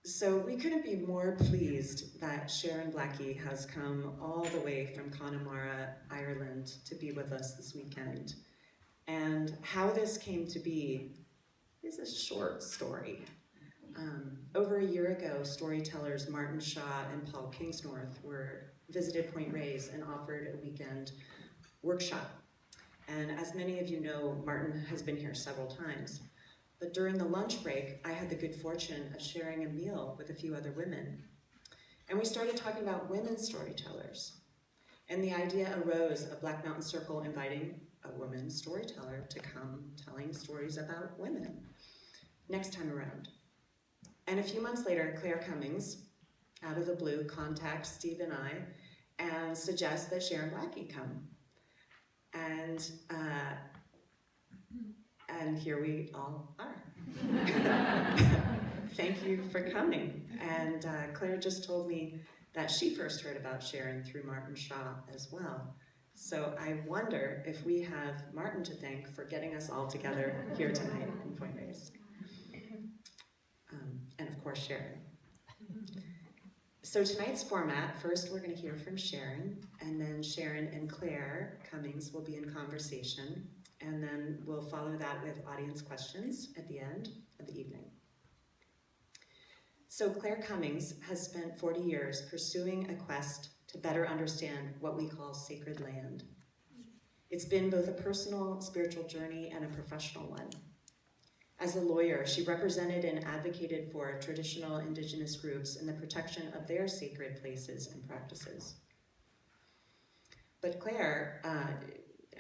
So we couldn't be more pleased that Sharon Blackie has come all the way from Connemara, Ireland, to be with us this weekend. And how this came to be is a short story. Over a year ago, storytellers Martin Shaw and Paul Kingsnorth visited Point Reyes and offered a weekend workshop. And as many of you know, Martin has been here several times. But during the lunch break, I had the good fortune of sharing a meal with a few other women. And we started talking about women storytellers. And the idea arose of Black Mountain Circle inviting a woman storyteller to come telling stories about women next time around. And a few months later, Claire Cummings, out of the blue, contacts Steve and I and suggests that Sharon Blackie come. And here we all are. Thank you for coming. And Claire just told me that she first heard about Sharon through Martin Shaw as well. So I wonder if we have Martin to thank for getting us all together here tonight in Point Reyes. And of course, Sharon. So tonight's format, first we're going to hear from Sharon, and then Sharon and Claire Cummings will be in conversation, and then we'll follow that with audience questions at the end of the evening. So Claire Cummings has spent 40 years pursuing a quest to better understand what we call sacred land. It's been both a personal, spiritual journey and a professional one. As a lawyer, she represented and advocated for traditional indigenous groups in the protection of their sacred places and practices. But Claire,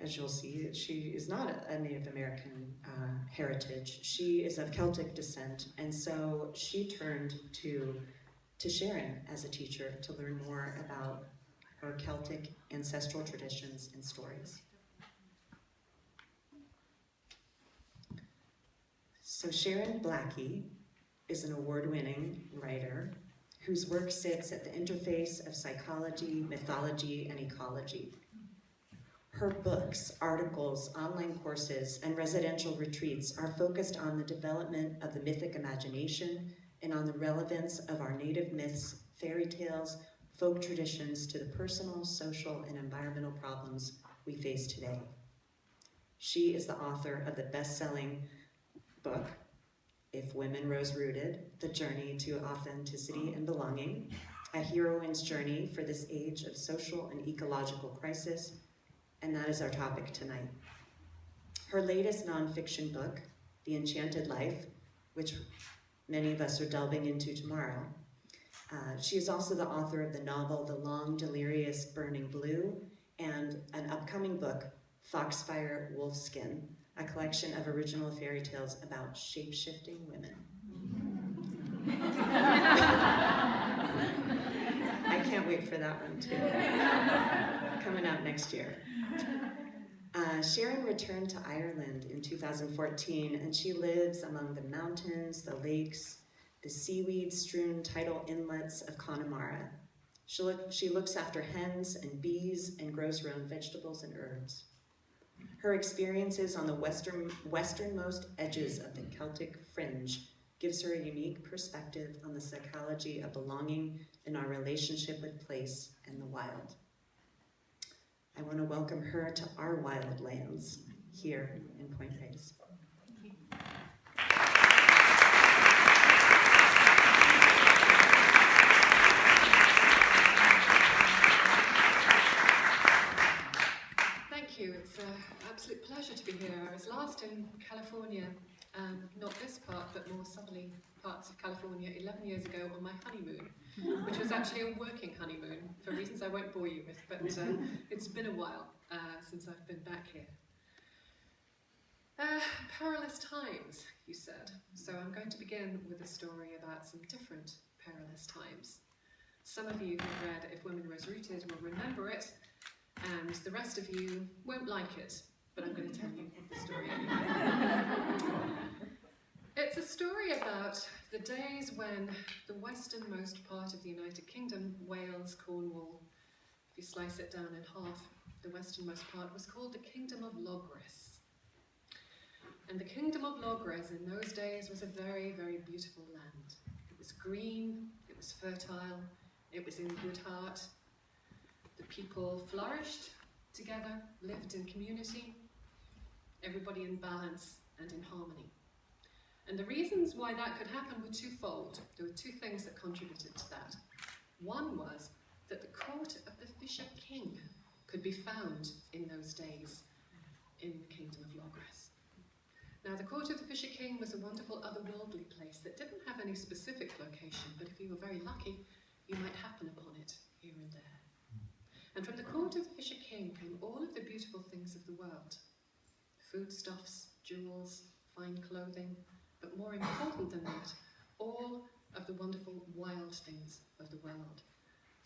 as you'll see, she is not a Native American heritage. She is of Celtic descent, and so she turned to Sharon as a teacher to learn more about her Celtic ancestral traditions and stories. So Sharon Blackie is an award-winning writer whose work sits at the interface of psychology, mythology, and ecology. Her books, articles, online courses, and residential retreats are focused on the development of the mythic imagination and on the relevance of our native myths, fairy tales, folk traditions to the personal, social, and environmental problems we face today. She is the author of the best-selling book, If Women Rose Rooted, The Journey to Authenticity and Belonging, a heroine's journey for this age of social and ecological crisis, and that is our topic tonight. Her latest nonfiction book, The Enchanted Life, which many of us are delving into tomorrow. She is also the author of the novel, The Long Delirious Burning Blue, and an upcoming book, Foxfire Wolfskin, a collection of original fairy tales about shape-shifting women. I can't wait for that one too. Coming out next year. Sharon returned to Ireland in 2014, and she lives among the mountains, the lakes, the seaweed-strewn tidal inlets of Connemara. She looks after hens and bees and grows her own vegetables and herbs. Her experiences on the westernmost edges of the Celtic fringe gives her a unique perspective on the psychology of belonging and our relationship with place and the wild. I want to welcome her to our wild lands here in Point Reyes. Thank you. It's an absolute pleasure to be here. I was last in California, not this part, but more southerly parts of California 11 years ago on my honeymoon, which was actually a working honeymoon for reasons I won't bore you with, but it's been a while since I've been back here. Perilous times, you said. So I'm going to begin with a story about some different perilous times. Some of you who read If Women Rose Rooted will remember it, and the rest of you won't like it, but I'm going to tell you the story anyway. It's a story about the days when the westernmost part of the United Kingdom, Wales, Cornwall, if you slice it down in half, the westernmost part was called the Kingdom of Logres. And the Kingdom of Logres in those days was a very, very beautiful land. It was green, it was fertile, it was in good heart. The people flourished together, lived in community, everybody in balance and in harmony. And the reasons why that could happen were twofold. There were two things that contributed to that. One was that the court of the Fisher King could be found in those days in the kingdom of Logres. Now, the court of the Fisher King was a wonderful otherworldly place that didn't have any specific location, but if you were very lucky, you might happen upon it here and there. And from the court of the Fisher King came all of the beautiful things of the world. Foodstuffs, jewels, fine clothing, but more important than that, all of the wonderful wild things of the world.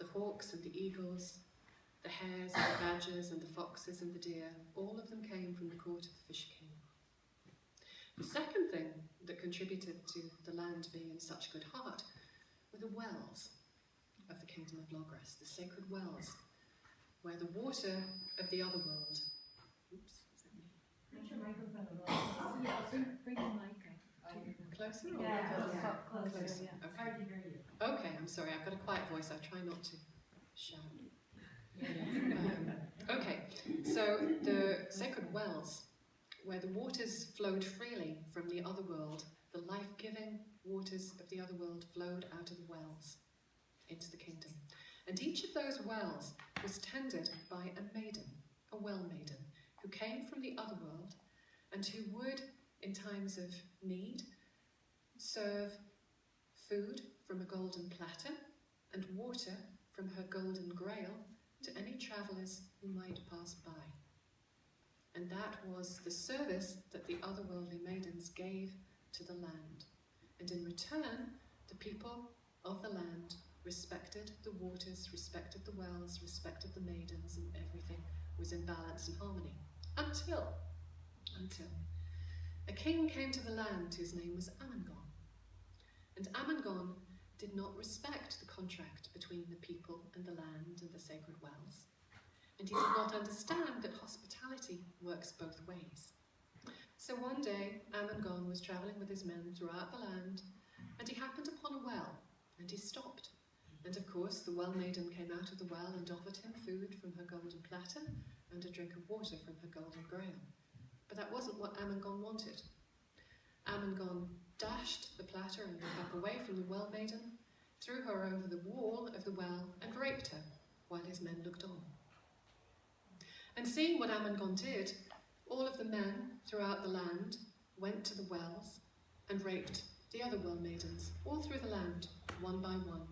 The hawks and the eagles, the hares and the badgers and the foxes and the deer, all of them came from the court of the Fisher King. The second thing that contributed to the land being in such good heart were the wells of the kingdom of Logres, the sacred wells, where the water of the other world... Oops, is that me? Make your microphone a little. Yeah, bring the mic up. Closer? Or Closer. Closer. Yeah. Okay. Hard to hear you. Okay, I'm sorry, I've got a quiet voice, I try not to shout. Okay, so the sacred wells, where the waters flowed freely from the other world, the life-giving waters of the other world flowed out of the wells into the kingdom. And each of those wells was tended by a maiden, a well maiden, who came from the other world and who would, in times of need, serve food from a golden platter and water from her golden grail to any travellers who might pass by. And that was the service that the otherworldly maidens gave to the land. And in return, the people of the land respected the waters, respected the wells, respected the maidens, and everything was in balance and harmony. Until a king came to the land whose name was Amangon. And Amangon did not respect the contract between the people and the land and the sacred wells. And he did not understand that hospitality works both ways. So one day, Amangon was travelling with his men throughout the land, and he happened upon a well, and he stopped. And of course, the well maiden came out of the well and offered him food from her golden platter and a drink of water from her golden grail. But that wasn't what Amangon wanted. Amangon dashed the platter and the cup away from the well maiden, threw her over the wall of the well, and raped her while his men looked on. And seeing what Amangon did, all of the men throughout the land went to the wells and raped the other well maidens, all through the land, one by one,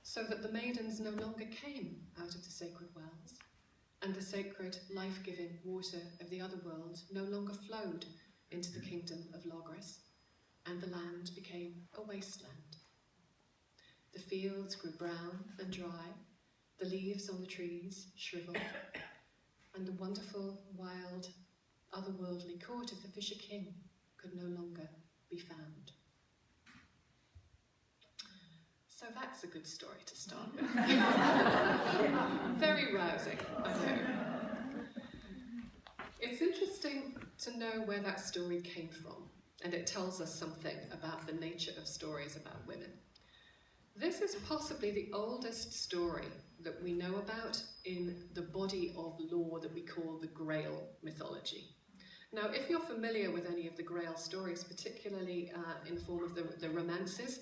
so that the maidens no longer came out of the sacred wells, and the sacred life-giving water of the other world no longer flowed into the kingdom of Logres, and the land became a wasteland. The fields grew brown and dry, the leaves on the trees shriveled, and the wonderful, wild, otherworldly court of the Fisher King could no longer be found. So that's a good story to start with. Very rousing, I know. It's interesting to know where that story came from, and it tells us something about the nature of stories about women. This is possibly the oldest story that we know about in the body of lore that we call the Grail mythology. Now, if you're familiar with any of the Grail stories, particularly in the form of the romances,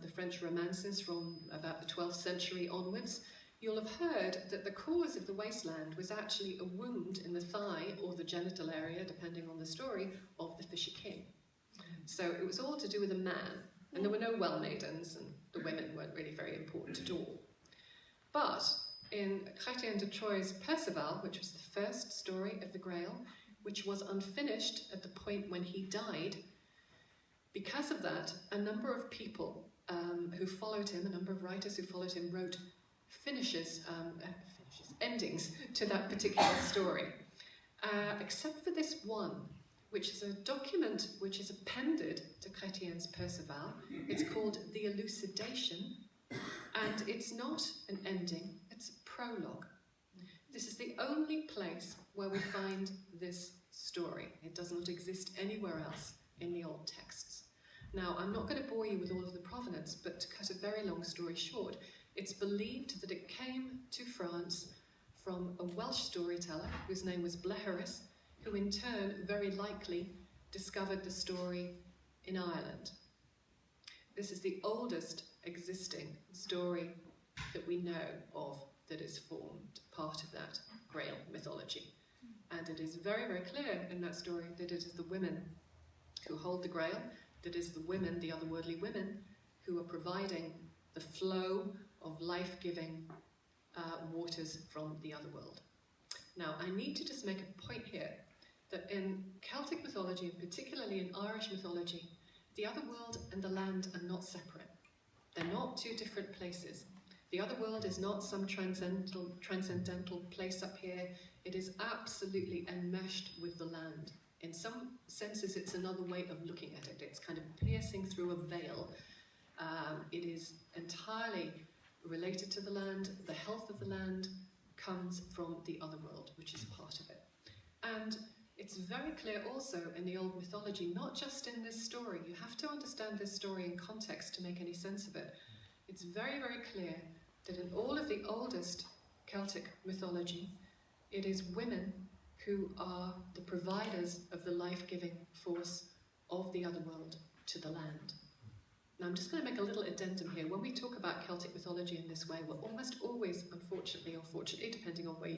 the French romances from about the 12th century onwards, you'll have heard that the cause of the wasteland was actually a wound in the thigh or the genital area, depending on the story, of the Fisher King. So it was all to do with a man, and there were no well maidens, and the women weren't really very important at all. But in Chrétien de Troyes' Perceval, which was the first story of the Grail, which was unfinished at the point when he died, because of that, a number of people who followed him, a number of writers who followed him, wrote endings to that particular story, except for this one, which is a document which is appended to Chrétien's Perceval. It's called The Elucidation, and it's not an ending, it's a prologue. This is the only place where we find this story. It does not exist anywhere else in the old texts. Now, I'm not going to bore you with all of the provenance. arguments, but to cut a very long story short, it's believed that it came to France from a Welsh storyteller whose name was Bleheris, who in turn very likely discovered the story in Ireland. This is the oldest existing story that we know of that is formed part of that Grail mythology. And it is very, very clear in that story that it is the women who hold the Grail, that is the women, the otherworldly women, who are providing the flow of life-giving waters from the other world. Now, I need to just make a point here that in Celtic mythology, and particularly in Irish mythology, the other world and the land are not separate. They're not two different places. The other world is not some transcendental place up here. It is absolutely enmeshed with the land. In some senses, it's another way of looking at it. It's kind of piercing through a veil. It is entirely related to the land. The health of the land comes from the other world, which is part of it. And it's very clear also in the old mythology, not just in this story. You have to understand this story in context to make any sense of it. It's very, very clear that in all of the oldest Celtic mythology, it is women who are the providers of the life-giving force of the other world to the land. Now I'm just going to make a little addendum here. When we talk about Celtic mythology in this way, we're almost always, unfortunately or fortunately, depending on where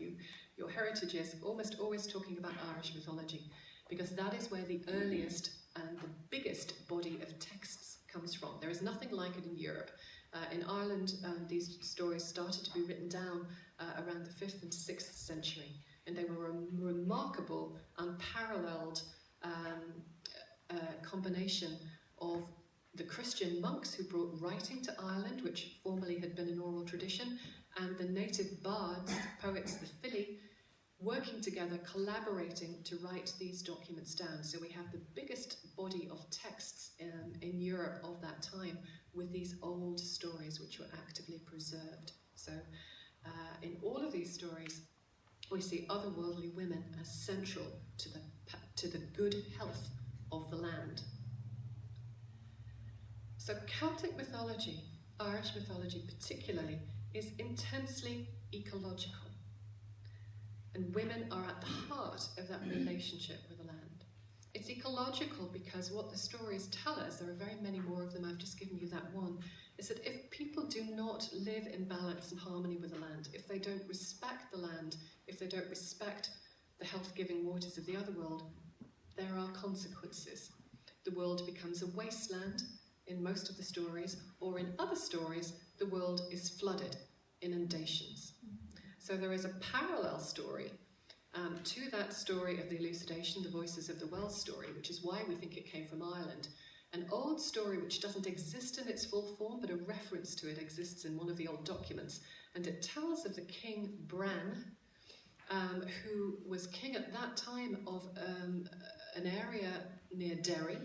your heritage is, almost always talking about Irish mythology, because that is where the earliest and the biggest body of texts comes from. There is nothing like it in Europe. In Ireland, these stories started to be written down around the 5th and 6th century, and they were a remarkable, unparalleled combination of the Christian monks who brought writing to Ireland, which formerly had been an oral tradition, and the native bards, poets, the Fili, working together, collaborating to write these documents down. So we have the biggest body of texts in Europe of that time with these old stories which were actively preserved. So in all of these stories, we see otherworldly women as central to the good health of the land. So Celtic mythology, Irish mythology particularly, is intensely ecological. And women are at the heart of that relationship with the land. It's ecological because what the stories tell us, there are very many more of them, I've just given you that one, is that if people do not live in balance and harmony with the land, if they don't respect the land, if they don't respect the health-giving waters of the other world, there are consequences. The world becomes a wasteland in most of the stories, or in other stories, the world is flooded, inundations. So there is a parallel story to that story of the elucidation, the Voices of the Well story, which is why we think it came from Ireland. An old story which doesn't exist in its full form, but a reference to it exists in one of the old documents. And it tells of the king Bran, who was king at that time of an area near Derry,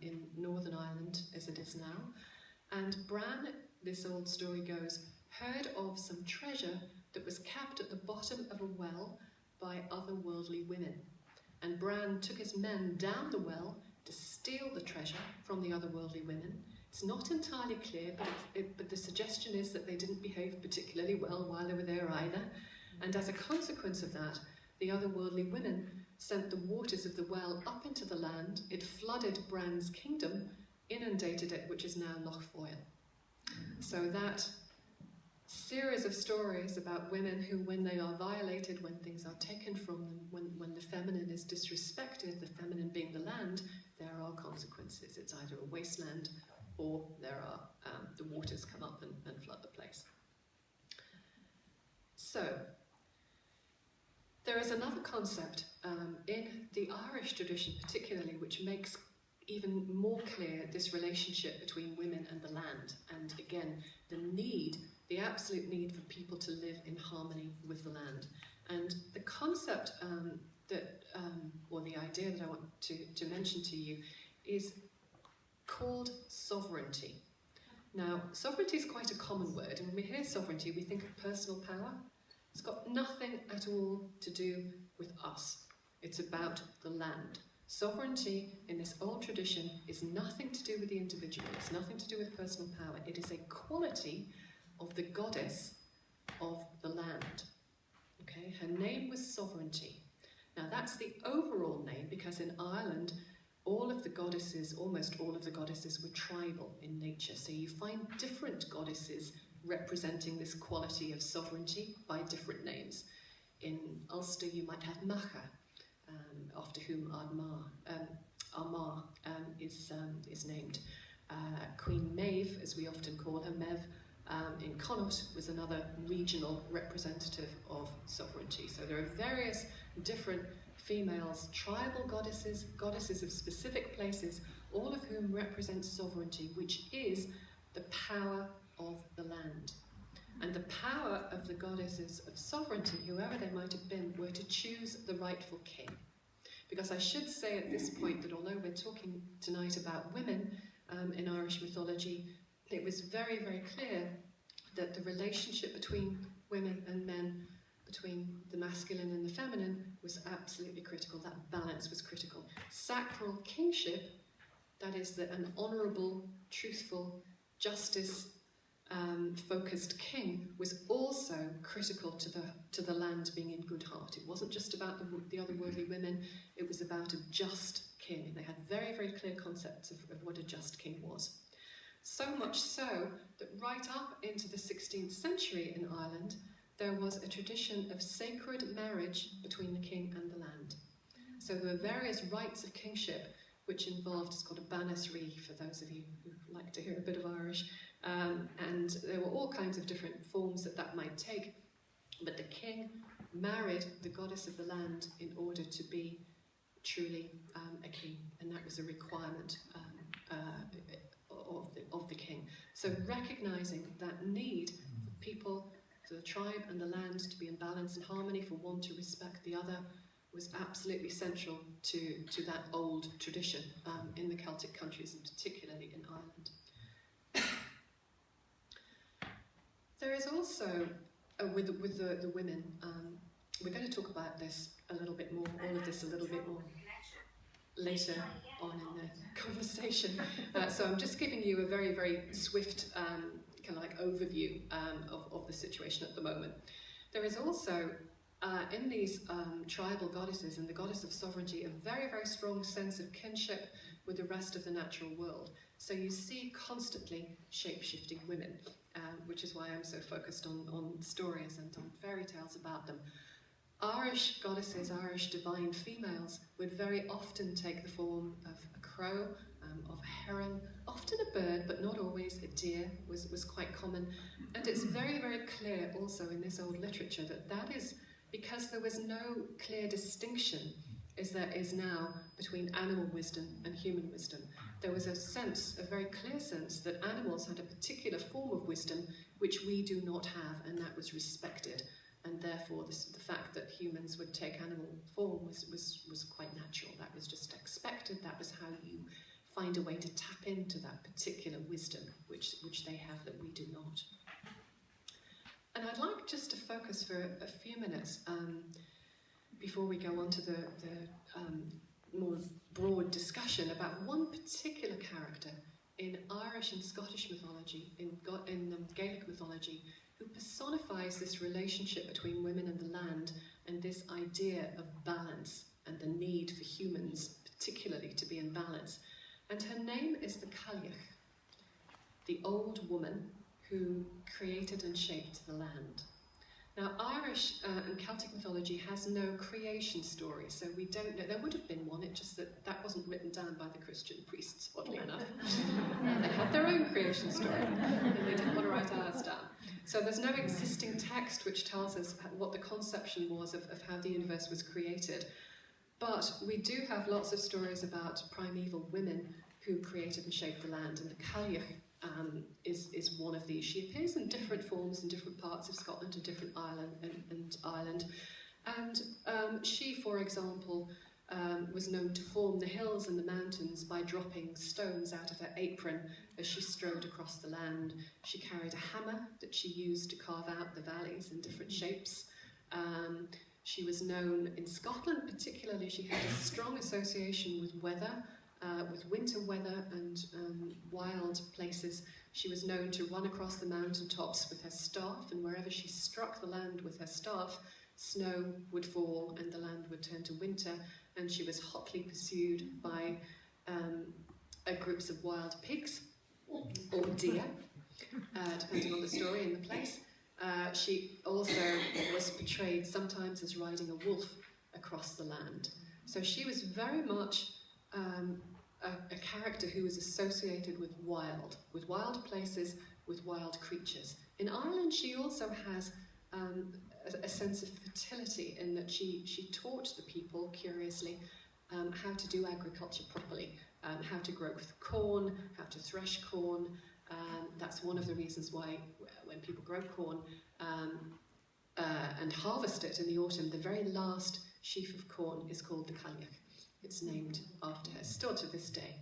in Northern Ireland as it is now. And Bran, this old story goes, heard of some treasure that was kept at the bottom of a well by otherworldly women. And Bran took his men down the well to steal the treasure from the otherworldly women. It's not entirely clear, but the suggestion is that they didn't behave particularly well while they were there either. And as a consequence of that, the otherworldly women sent the waters of the well up into the land. It flooded Bran's kingdom, inundated it, which is now Lough Foyle. So that series of stories about women who, when they are violated, when things are taken from them, when the feminine is disrespected, the feminine being the land, there are consequences. It's either a wasteland or there are the waters come up and flood the place. So there is another concept in the Irish tradition particularly which makes even more clear this relationship between women and the land, and again the absolute need for people to live in harmony with the land. And the concept or the idea that I want to mention to you is called sovereignty. Now, sovereignty is quite a common word, and when we hear sovereignty we think of personal power. It's got nothing at all to do with us. It's about the land. Sovereignty in this old tradition is nothing to do with the individual, it's nothing to do with personal power. It is a quality of the goddess of the land. Okay, her name was Sovereignty. Now that's the overall name, because in Ireland, all of the goddesses, almost all of the goddesses, were tribal in nature. So you find different goddesses representing this quality of sovereignty by different names. In Ulster, you might have Macha, after whom Armagh is named. Queen Maeve, as we often call her, Mev, in Connaught, was another regional representative of sovereignty. So there are various different females, tribal goddesses, goddesses of specific places, all of whom represent sovereignty, which is the power of the land. And the power of the goddesses of sovereignty, whoever they might have been, were to choose the rightful king. Because I should say at this point that although we're talking tonight about women in Irish mythology, it was very, very clear that the relationship between women and men, between the masculine and the feminine, was absolutely critical. That balance was critical. Sacral kingship, that is an honourable, truthful, justice focused king, was also critical to the land being in good heart. It wasn't just about the otherworldly women, it was about a just king. They had very, very clear concepts of what a just king was. So much so that right up into the 16th century in Ireland, there was a tradition of sacred marriage between the king and the land. So there were various rites of kingship which involved, it's called a banasri for those of you who like to hear a bit of Irish, and there were all kinds of different forms that might take, but the king married the goddess of the land in order to be truly a king, and that was a requirement of the king. So recognising that need for people, for the tribe and the land to be in balance and harmony, for one to respect the other, was absolutely central to that old tradition in the Celtic countries, and particularly in Ireland. There is also, with the women, we're going to talk about this a little bit more, all of this a little bit more later on in the conversation. So I'm just giving you a very, very swift kind of like overview of the situation at the moment. There is also, in these tribal goddesses and the goddess of sovereignty, a very, very strong sense of kinship with the rest of the natural world. So you see constantly shape-shifting women, which is why I'm so focused on stories and on fairy tales about them. Irish goddesses, Irish divine females, would very often take the form of a crow, of a heron, often a bird, but not always. A deer was quite common. And it's very, very clear also in this old literature that is because there was no clear distinction, as there is now, between animal wisdom and human wisdom. There was a very clear sense, that animals had a particular form of wisdom which we do not have, and that was respected. And therefore, the fact that humans would take animal form was quite natural. That was just expected. That was how you find a way to tap into that particular wisdom which they have that we do not. And I'd like just to focus for a few minutes before we go on to the more broad discussion about one particular character in Irish and Scottish mythology, in Gaelic mythology, who personifies this relationship between women and the land, and this idea of balance and the need for humans particularly to be in balance. And her name is the Cailleach, the old woman who created and shaped the land. Now, Irish and Celtic mythology has no creation story, so we don't know. There would have been one, it's just that wasn't written down by the Christian priests, oddly enough. They had their own creation story, and they didn't want to write ours down. So there's no existing text which tells us what the conception was of how the universe was created. But we do have lots of stories about primeval women who created and shaped the land, and the Cailleach is one of these. She appears in different forms in different parts of Scotland and different Ireland. And she, for example, was known to form the hills and the mountains by dropping stones out of her apron as she strode across the land. She carried a hammer that she used to carve out the valleys in different shapes. She was known in Scotland particularly, she had a strong association with weather, with winter weather and wild places. She was known to run across the mountaintops with her staff, and wherever she struck the land with her staff, snow would fall and the land would turn to winter, and she was hotly pursued by groups of wild pigs or deer, depending on the story and the place. She also was portrayed sometimes as riding a wolf across the land. So she was very much a character who was associated with wild places, with wild creatures. In Ireland, she also has a sense of fertility in that she taught the people, curiously, how to do agriculture properly, how to grow corn, how to thresh corn. That's one of the reasons why when people grow corn and harvest it in the autumn, the very last sheaf of corn is called the Cailleach. It's named after her, still to this day.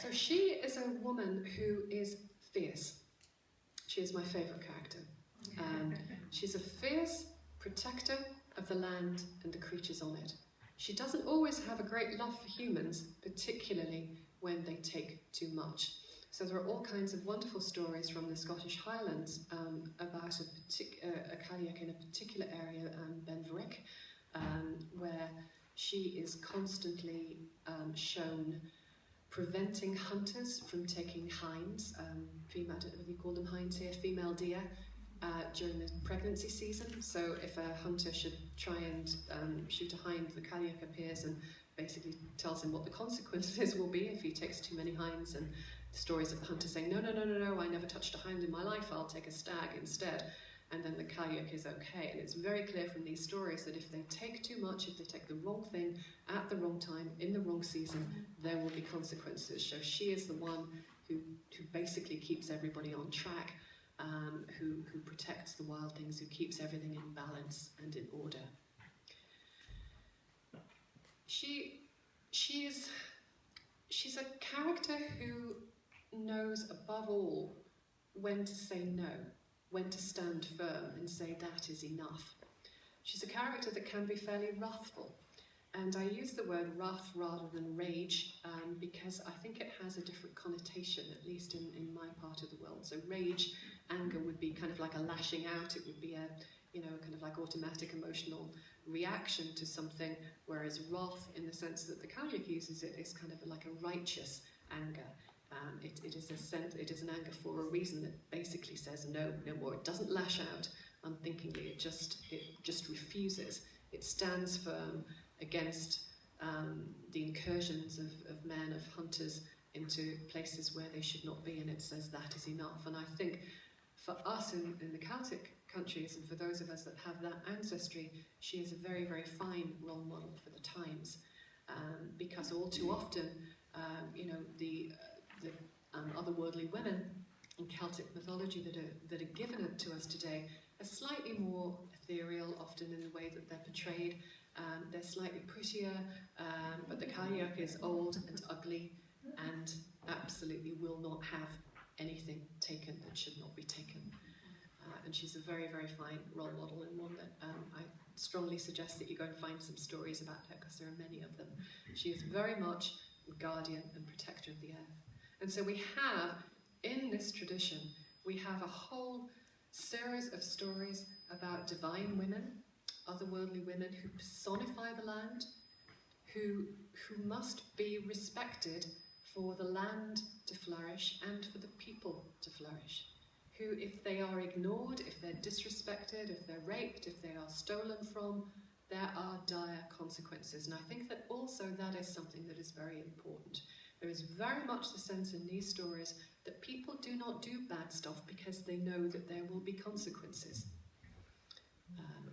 So she is a woman who is fierce. She is my favourite character. She's a fierce protector of the land and the creatures on it. She doesn't always have a great love for humans, particularly when they take too much. So there are all kinds of wonderful stories from the Scottish Highlands about a Cailleach in a particular area, Benverick, where she is constantly shown preventing hunters from taking hinds, female, I don't know whether you call them hinds here, female deer, during the pregnancy season. So if a hunter should try and shoot a hind, the Cailleach appears and basically tells him what the consequences will be if he takes too many hinds, and the stories of the hunter saying, no, I never touched a hind in my life, I'll take a stag instead. And then the Cailleach is okay. And it's very clear from these stories that if they take too much, if they take the wrong thing at the wrong time, in the wrong season, there will be consequences. So she is the one who basically keeps everybody on track, who protects the wild things, who keeps everything in balance and in order. She's a character who knows above all when to say no, when to stand firm and say that is enough. She's a character that can be fairly wrathful, and I use the word wrath rather than rage because I think it has a different connotation, at least in my part of the world. So rage, anger would be kind of like a lashing out, it would be a kind of like automatic emotional reaction to something, whereas wrath, in the sense that the Cailleach uses it, is kind of like a righteous anger. It is an anger for a reason that basically says no more. It doesn't lash out unthinkingly. It just refuses. It stands firm against the incursions of men, of hunters, into places where they should not be, and it says that is enough. And I think for us in the Celtic countries, and for those of us that have that ancestry, she is a very, very fine role model for the times, because all too often, the otherworldly women in Celtic mythology that are given to us today are slightly more ethereal, often in the way that they're portrayed. They're slightly prettier, but the Cailleach is old and ugly and absolutely will not have anything taken that should not be taken. And she's a very, very fine role model, and one that I strongly suggest that you go and find some stories about her, because there are many of them. She is very much guardian and protector of the earth. And so we have, in this tradition, we have a whole series of stories about divine women, otherworldly women who personify the land, who must be respected for the land to flourish and for the people to flourish, who, if they are ignored, if they're disrespected, if they're raped, if they are stolen from, there are dire consequences. And I think that also that is something that is very important. There is very much the sense in these stories that people do not do bad stuff because they know that there will be consequences.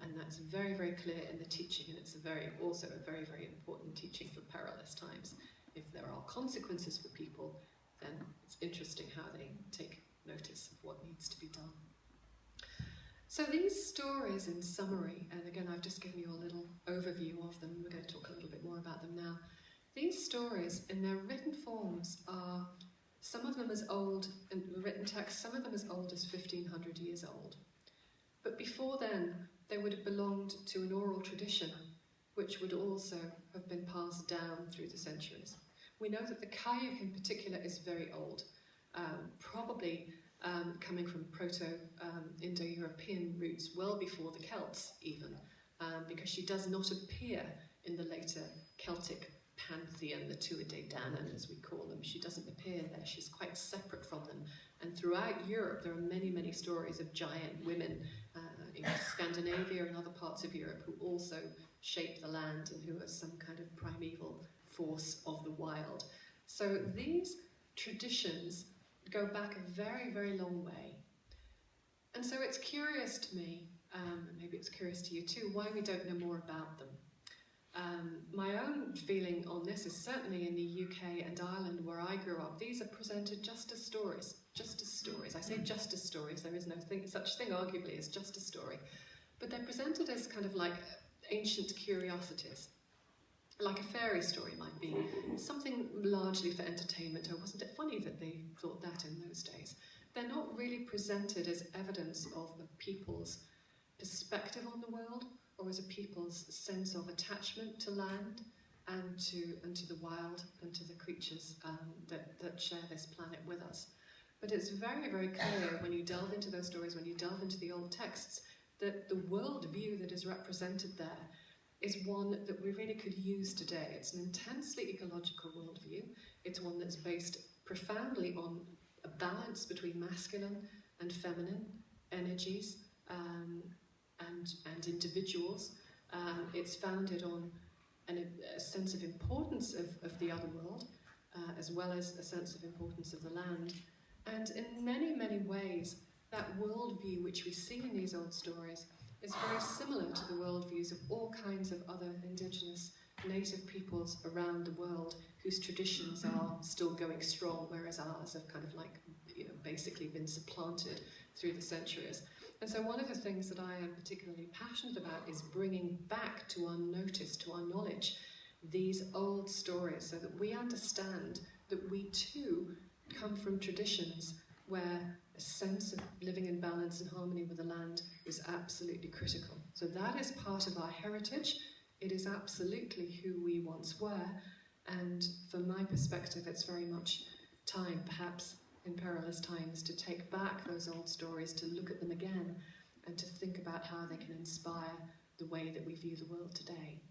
And that's very, very clear in the teaching, and it's also a very, very important teaching for perilous times. If there are consequences for people, then it's interesting how they take notice of what needs to be done. So these stories, in summary, and again I've just given you a little overview of them, we're going to talk a little bit more about them now. These stories, in their written forms, are some of them as old, in the written text, some of them as old as 1500 years old. But before then, they would have belonged to an oral tradition, which would also have been passed down through the centuries. We know that the Cailleach in particular is very old, probably coming from Proto-Indo-European roots, well before the Celts even, because she does not appear in the later Celtic pantheon, the Tuatha Danann as we call them. She doesn't appear there, she's quite separate from them. And throughout Europe there are many, many stories of giant women in Scandinavia and other parts of Europe who also shape the land and who are some kind of primeval force of the wild. So these traditions go back a very, very long way. And so it's curious to me, and maybe it's curious to you too, why we don't know more about them. My own feeling on this is certainly in the UK and Ireland where I grew up, these are presented just as stories, just as stories. I say just as stories, there is no such thing arguably as just a story. But they're presented as kind of like ancient curiosities, like a fairy story might be, something largely for entertainment. Or wasn't it funny that they thought that in those days? They're not really presented as evidence of a people's perspective on the world, or as a people's sense of attachment to land and to the wild and to the creatures that share this planet with us. But it's very, very clear when you delve into those stories, when you delve into the old texts, that the worldview that is represented there is one that we really could use today. It's an intensely ecological worldview. It's one that's based profoundly on a balance between masculine and feminine energies and individuals. It's founded on a sense of importance of the other world, as well as a sense of importance of the land. And in many, many ways, that worldview which we see in these old stories is very similar to the worldviews of all kinds of other indigenous native peoples around the world whose traditions are still going strong, whereas ours have kind of like, basically been supplanted through the centuries. And so one of the things that I am particularly passionate about is bringing back to our notice, to our knowledge, these old stories so that we understand that we too come from traditions where a sense of living in balance and harmony with the land is absolutely critical. So that is part of our heritage. It is absolutely who we once were. And from my perspective, it's very much time, perhaps in perilous times, to take back those old stories, to look at them again, and to think about how they can inspire the way that we view the world today.